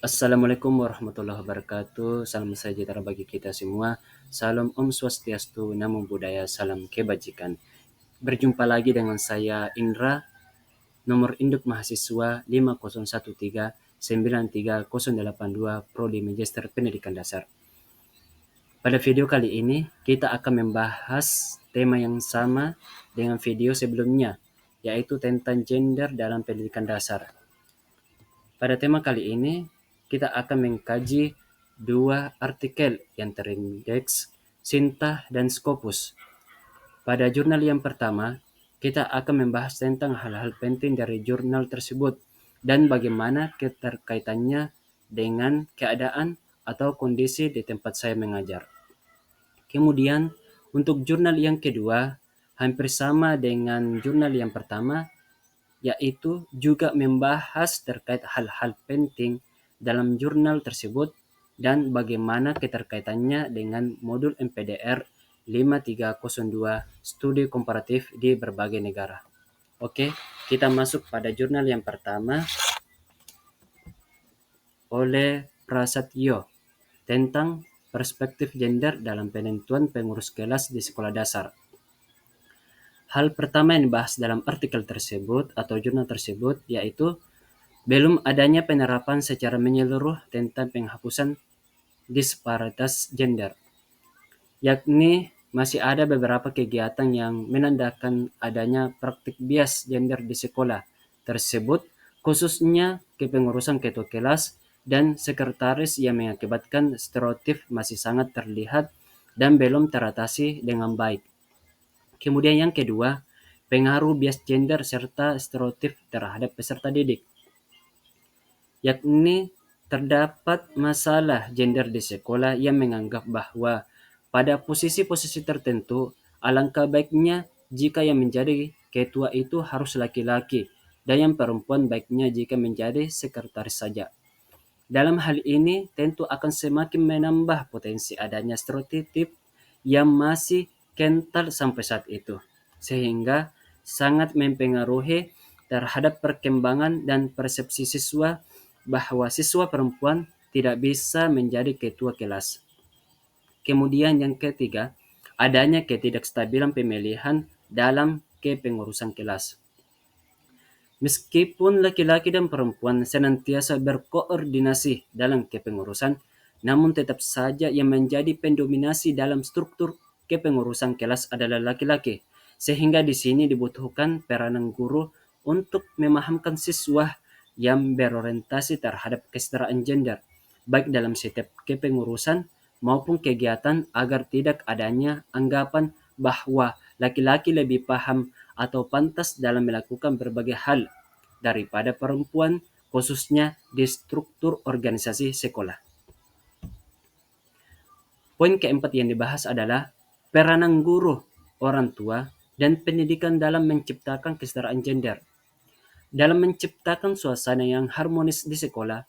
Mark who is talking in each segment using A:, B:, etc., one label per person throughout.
A: Assalamualaikum warahmatullahi wabarakatuh. Salam sejahtera bagi kita semua. Salam Om Swastiastu, Namo Buddhaya, salam kebajikan. Berjumpa lagi dengan saya Indra, nomor induk mahasiswa 501393082 Prodi Magister Pendidikan Dasar. Pada video kali ini kita akan membahas tema yang sama dengan video sebelumnya, yaitu tentang gender dalam pendidikan dasar. Pada tema kali ini, kita akan mengkaji dua artikel yang terindeks Sinta dan Scopus. Pada jurnal yang pertama, kita akan membahas tentang hal-hal penting dari jurnal tersebut dan bagaimana keterkaitannya dengan keadaan atau kondisi di tempat saya mengajar. Kemudian, untuk jurnal yang kedua, hampir sama dengan jurnal yang pertama, yaitu juga membahas terkait hal-hal penting dalam jurnal tersebut dan bagaimana keterkaitannya dengan modul MPDR 5302 studi komparatif di berbagai negara. Oke, kita masuk pada jurnal yang pertama oleh Prasetyo tentang perspektif gender dalam penentuan pengurus kelas di sekolah dasar. Hal pertama yang dibahas dalam artikel tersebut atau jurnal tersebut yaitu belum adanya penerapan secara menyeluruh tentang penghapusan disparitas gender, yakni masih ada beberapa kegiatan yang menandakan adanya praktik bias gender di sekolah tersebut, khususnya kepengurusan ketua kelas dan sekretaris yang mengakibatkan stereotip masih sangat terlihat dan belum teratasi dengan baik. Kemudian yang kedua, pengaruh bias gender serta stereotip terhadap peserta didik, yakni terdapat masalah gender di sekolah yang menganggap bahwa pada posisi-posisi tertentu alangkah baiknya jika yang menjadi ketua itu harus laki-laki dan yang perempuan baiknya jika menjadi sekretaris saja. Dalam hal ini tentu akan semakin menambah potensi adanya stereotip yang masih kental sampai saat itu, sehingga sangat mempengaruhi terhadap perkembangan dan persepsi siswa bahwa siswa perempuan tidak bisa menjadi ketua kelas. Kemudian yang ketiga, adanya ketidakstabilan pemilihan dalam kepengurusan kelas. Meskipun laki-laki dan perempuan senantiasa berkoordinasi dalam kepengurusan, namun tetap saja yang menjadi pendominasi dalam struktur kepengurusan kelas adalah laki-laki. Sehingga di sini dibutuhkan peranan guru untuk memahamkan siswa yang berorientasi terhadap kesetaraan gender, baik dalam setiap kepengurusan maupun kegiatan agar tidak adanya anggapan bahwa laki-laki lebih paham atau pantas dalam melakukan berbagai hal daripada perempuan, khususnya di struktur organisasi sekolah. Poin keempat yang dibahas adalah peranan guru, orang tua, dan pendidikan dalam menciptakan kesetaraan gender. Dalam menciptakan suasana yang harmonis di sekolah,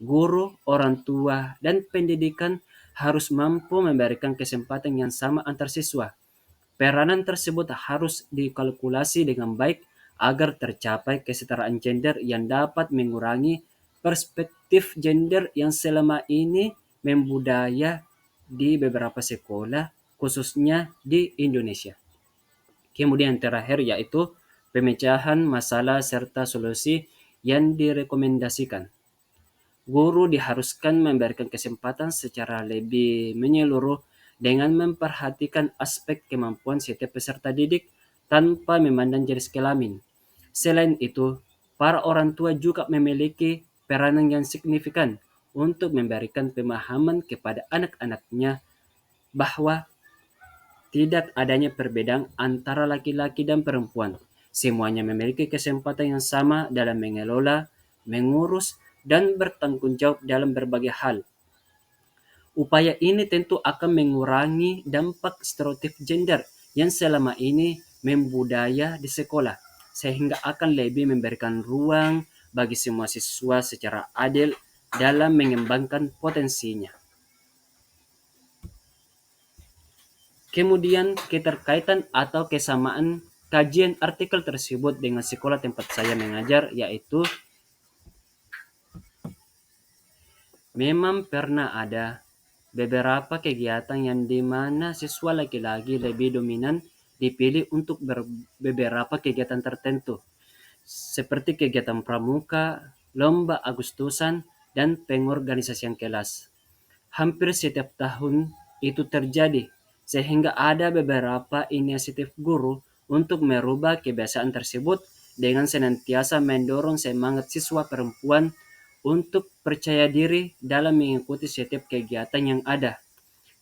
A: guru, orang tua, dan pendidikan harus mampu memberikan kesempatan yang sama antar siswa. Peranan tersebut harus dikalkulasi dengan baik agar tercapai kesetaraan gender yang dapat mengurangi perspektif gender yang selama ini membudaya di beberapa sekolah, khususnya di Indonesia. Kemudian terakhir yaitu pemecahan masalah serta solusi yang direkomendasikan. Guru diharuskan memberikan kesempatan secara lebih menyeluruh dengan memperhatikan aspek kemampuan setiap peserta didik tanpa memandang jenis kelamin. Selain itu, para orang tua juga memiliki peranan yang signifikan untuk memberikan pemahaman kepada anak-anaknya bahwa tidak adanya perbedaan antara laki-laki dan perempuan. Semuanya memiliki kesempatan yang sama dalam mengelola, mengurus, dan bertanggung jawab dalam berbagai hal. Upaya ini tentu akan mengurangi dampak stereotip gender yang selama ini membudaya di sekolah, sehingga akan lebih memberikan ruang bagi semua siswa secara adil dalam mengembangkan potensinya. Kemudian keterkaitan atau kesamaan kajian artikel tersebut dengan sekolah tempat saya mengajar yaitu Memang pernah ada beberapa kegiatan yang di mana siswa laki-laki lebih dominan dipilih untuk beberapa kegiatan tertentu, seperti kegiatan pramuka, lomba Agustusan, dan pengorganisasian kelas. Hampir setiap tahun itu terjadi, sehingga ada beberapa inisiatif guru untuk merubah kebiasaan tersebut dengan senantiasa mendorong semangat siswa perempuan untuk percaya diri dalam mengikuti setiap kegiatan yang ada,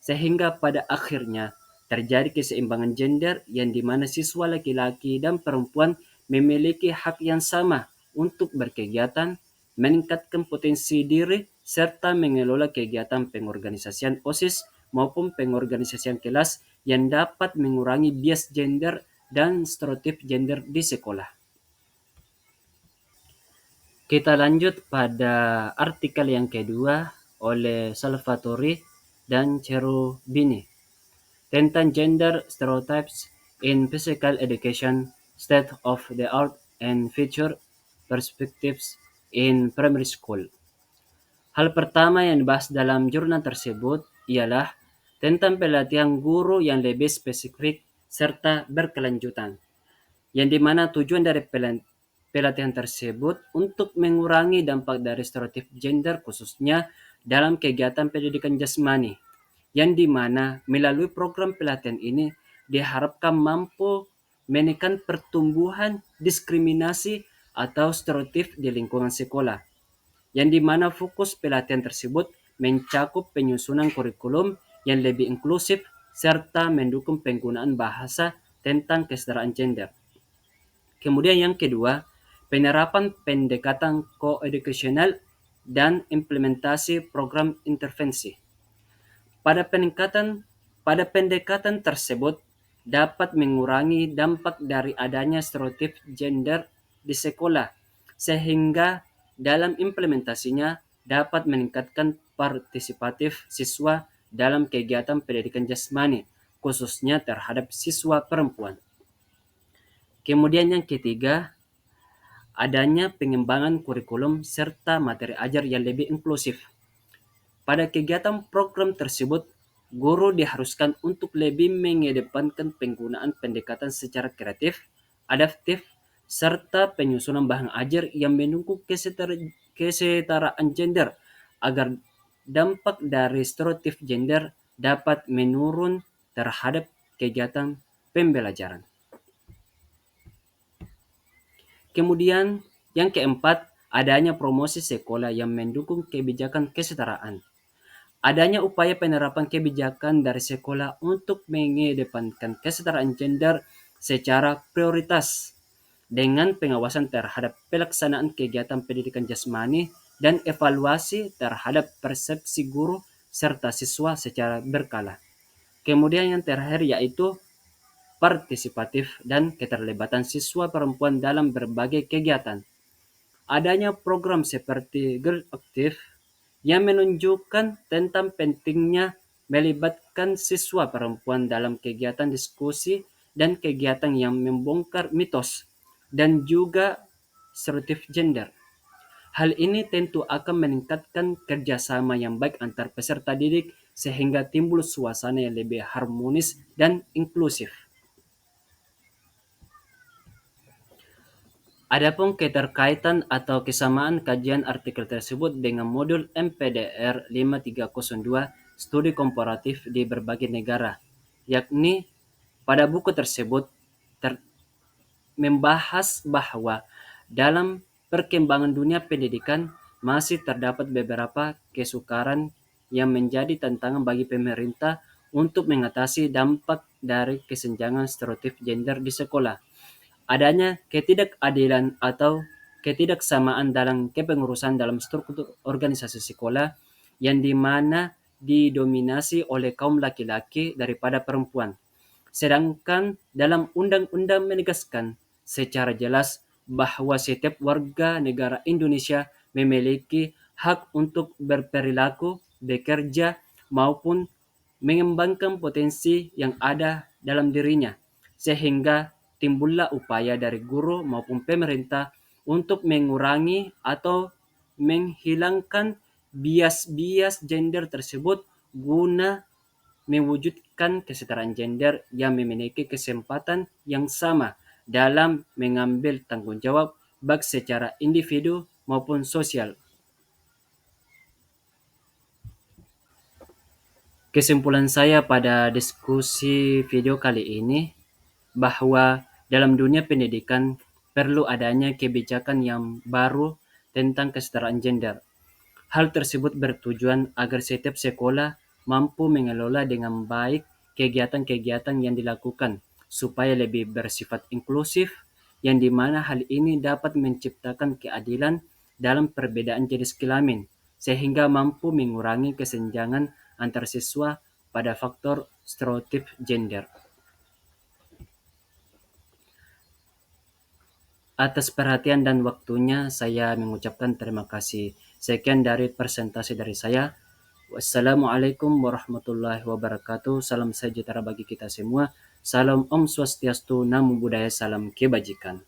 A: sehingga pada akhirnya terjadi keseimbangan gender yang dimana siswa laki-laki dan perempuan memiliki hak yang sama untuk berkegiatan, meningkatkan potensi diri, serta mengelola kegiatan pengorganisasian OSIS maupun pengorganisasian kelas yang dapat mengurangi bias gender dan stereotip gender di sekolah. Kita lanjut pada artikel yang kedua oleh Salvatore dan Cherubini tentang gender stereotypes in physical education, state of the art and future perspectives in primary school. Hal pertama yang dibahas dalam jurnal tersebut ialah tentang pelatihan guru yang lebih spesifik serta berkelanjutan, yang dimana tujuan dari pelatihan tersebut untuk mengurangi dampak dari stereotip gender khususnya dalam kegiatan pendidikan jasmani, yang dimana melalui program pelatihan ini diharapkan mampu menekan pertumbuhan diskriminasi atau stereotip di lingkungan sekolah, yang dimana fokus pelatihan tersebut mencakup penyusunan kurikulum yang lebih inklusif serta mendukung penggunaan bahasa tentang kesetaraan gender. Kemudian yang kedua, penerapan pendekatan koedukasional dan implementasi program intervensi. Pada peningkatan pada pendekatan tersebut dapat mengurangi dampak dari adanya stereotip gender di sekolah, sehingga dalam implementasinya dapat meningkatkan partisipatif siswa dalam kegiatan pendidikan jasmani, khususnya terhadap siswa perempuan. Kemudian yang ketiga, adanya pengembangan kurikulum serta materi ajar yang lebih inklusif. Pada kegiatan program tersebut, guru diharuskan untuk lebih mengedepankan penggunaan pendekatan secara kreatif, adaptif, serta penyusunan bahan ajar yang mendukung kesetaraan gender agar dampak dari stereotip gender dapat menurun terhadap kegiatan pembelajaran. Kemudian yang keempat, adanya promosi sekolah yang mendukung kebijakan kesetaraan. Adanya upaya penerapan kebijakan dari sekolah untuk mengedepankan kesetaraan gender secara prioritas dengan pengawasan terhadap pelaksanaan kegiatan pendidikan jasmani dan evaluasi terhadap persepsi guru serta siswa secara berkala. Kemudian yang terakhir yaitu partisipatif dan keterlibatan siswa perempuan dalam berbagai kegiatan. Adanya program seperti Girl Active yang menunjukkan tentang pentingnya melibatkan siswa perempuan dalam kegiatan diskusi dan kegiatan yang membongkar mitos dan juga stereotip gender. Hal ini tentu akan meningkatkan kerjasama yang baik antar peserta didik sehingga timbul suasana yang lebih harmonis dan inklusif. Adapun keterkaitan atau kesamaan kajian artikel tersebut dengan modul MPDR 5302 studi komparatif di berbagai negara, yakni pada buku tersebut membahas bahwa dalam perkembangan dunia pendidikan masih terdapat beberapa kesukaran yang menjadi tantangan bagi pemerintah untuk mengatasi dampak dari kesenjangan stereotip gender di sekolah. Adanya ketidakadilan atau ketidaksamaan dalam kepengurusan dalam struktur organisasi sekolah yang dimana didominasi oleh kaum laki-laki daripada perempuan. Sedangkan dalam undang-undang menegaskan secara jelas bahwa setiap warga negara Indonesia memiliki hak untuk berperilaku, bekerja, maupun mengembangkan potensi yang ada dalam dirinya, sehingga timbullah upaya dari guru maupun pemerintah untuk mengurangi atau menghilangkan bias-bias gender tersebut guna mewujudkan kesetaraan gender yang memiliki kesempatan yang sama dalam mengambil tanggung jawab baik secara individu maupun sosial. Kesimpulan saya pada diskusi video kali ini bahwa dalam dunia pendidikan perlu adanya kebijakan yang baru tentang kesetaraan gender. Hal tersebut bertujuan agar setiap sekolah mampu mengelola dengan baik kegiatan-kegiatan yang dilakukan supaya lebih bersifat inklusif, yang dimana hal ini dapat menciptakan keadilan dalam perbedaan jenis kelamin sehingga mampu mengurangi kesenjangan antar siswa pada faktor stereotip gender. Atas perhatian dan waktunya saya mengucapkan terima kasih. Sekian dari presentasi dari saya. Wassalamualaikum warahmatullahi wabarakatuh. Salam sejahtera bagi kita semua. Salam Om Swastiastu, Namo Buddhaya, salam kebajikan.